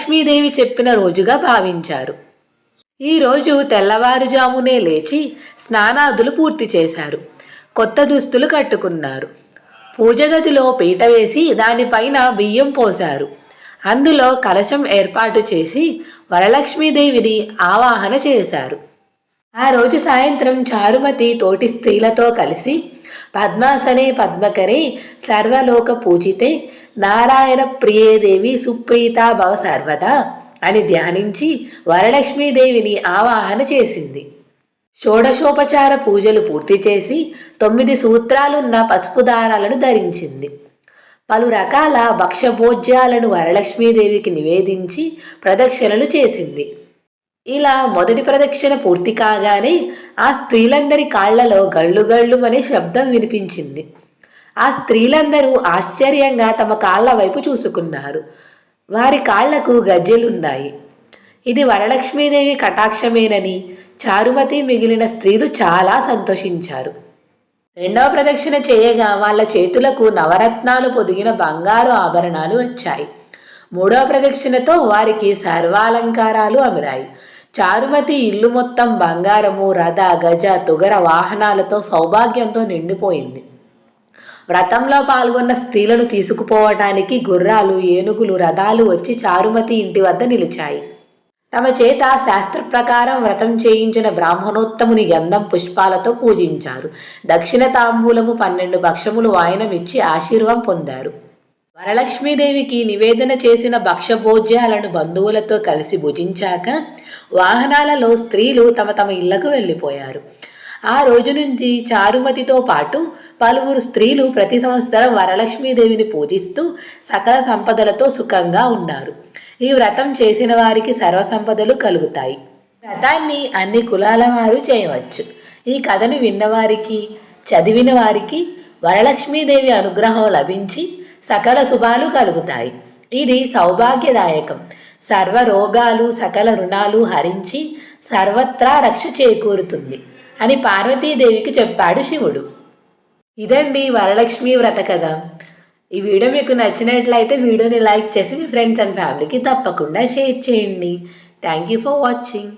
వరలక్ష్మీదేవి చెప్పిన రోజుగా భావించారు. ఈరోజు తెల్లవారుజామునే లేచి స్నానాదులు పూర్తి చేశారు. కొత్త దుస్తులు కట్టుకున్నారు. పూజగదిలో పీట వేసి దానిపైన బియ్యం పోశారు. అందులో కలశం ఏర్పాటు చేసి వరలక్ష్మీదేవిని ఆవాహన చేశారు. ఆ రోజు సాయంత్రం చారుమతి తోటి స్త్రీలతో కలిసి పద్మాసనే పద్మకరే సర్వలోక పూజితే నారాయణ ప్రియేదేవి సుప్రీతా భవ సర్వదా అని ధ్యానించి వరలక్ష్మీదేవిని ఆవాహన చేసింది. షోడశోపచార పూజలు పూర్తి చేసి 9 సూత్రాలున్న పసుపు దారాలను ధరించింది. పలు రకాల భక్ష్యభోజ్యాలను వరలక్ష్మీదేవికి నివేదించి ప్రదక్షిణలు చేసింది. ఇలా మొదటి ప్రదక్షిణ పూర్తి కాగానే ఆ స్త్రీలందరి కాళ్లలో గళ్ళుగళ్ళుమనే శబ్దం వినిపించింది. ఆ స్త్రీలందరూ ఆశ్చర్యంగా తమ కాళ్ల వైపు చూసుకున్నారు. వారి కాళ్లకు గజ్జెలున్నాయి. ఇది వరలక్ష్మీదేవి కటాక్షమేనని చారుమతి మిగిలిన స్త్రీలు చాలా సంతోషించారు. రెండవ ప్రదక్షిణ చేయగా వాళ్ళ చేతులకు నవరత్నాలు పొదిగిన బంగారు ఆభరణాలు వచ్చాయి. మూడవ ప్రదక్షిణతో వారికి సర్వాలంకారాలు అమిరాయి. చారుమతి ఇల్లు మొత్తం బంగారము, రథ, గజ, తుగర వాహనాలతో సౌభాగ్యంతో నిండిపోయింది. వ్రతంలో పాల్గొన్న స్త్రీలను తీసుకుపోవటానికి గుర్రాలు, ఏనుగులు, రథాలు వచ్చి చారుమతి ఇంటి వద్ద నిలిచాయి. తమ చేత శాస్త్ర ప్రకారం వ్రతం చేయించిన బ్రాహ్మణోత్తముని గంధం పుష్పాలతో పూజించారు. దక్షిణ తాంబూలము 12 భక్షములు వాయనమిచ్చి ఆశీర్వాదం పొందారు. వరలక్ష్మీదేవికి నివేదన చేసిన భక్ష్యభోజ్యాలను బంధువులతో కలిసి భుజించాక వాహనాలలో స్త్రీలు తమ తమ ఇళ్లకు వెళ్ళిపోయారు. ఆ రోజు నుంచి చారుమతితో పాటు పలువురు స్త్రీలు ప్రతి సంవత్సరం వరలక్ష్మీదేవిని పూజిస్తూ సకల సంపదలతో సుఖంగా ఉన్నారు. ఈ వ్రతం చేసిన వారికి సర్వసంపదలు కలుగుతాయి. వ్రతాన్ని అన్ని కులాల వారు చేయవచ్చు. ఈ కథను విన్నవారికి, చదివిన వారికి వరలక్ష్మీదేవి అనుగ్రహం లభించి సకల శుభాలు కలుగుతాయి. ఇది సౌభాగ్యదాయకం. సర్వ రోగాలు, సకల రుణాలు హరించి సర్వత్రా రక్ష చేకూరుతుంది అని పార్వతీదేవికి చెప్పాడు శివుడు. ఇదండి వరలక్ష్మి వ్రత కథ. ఈ వీడియో మీకు నచ్చినట్లయితే వీడియోని లైక్ చేసి మీ ఫ్రెండ్స్ అండ్ ఫ్యామిలీకి తప్పకుండా షేర్ చేయండి. Thank you for watching.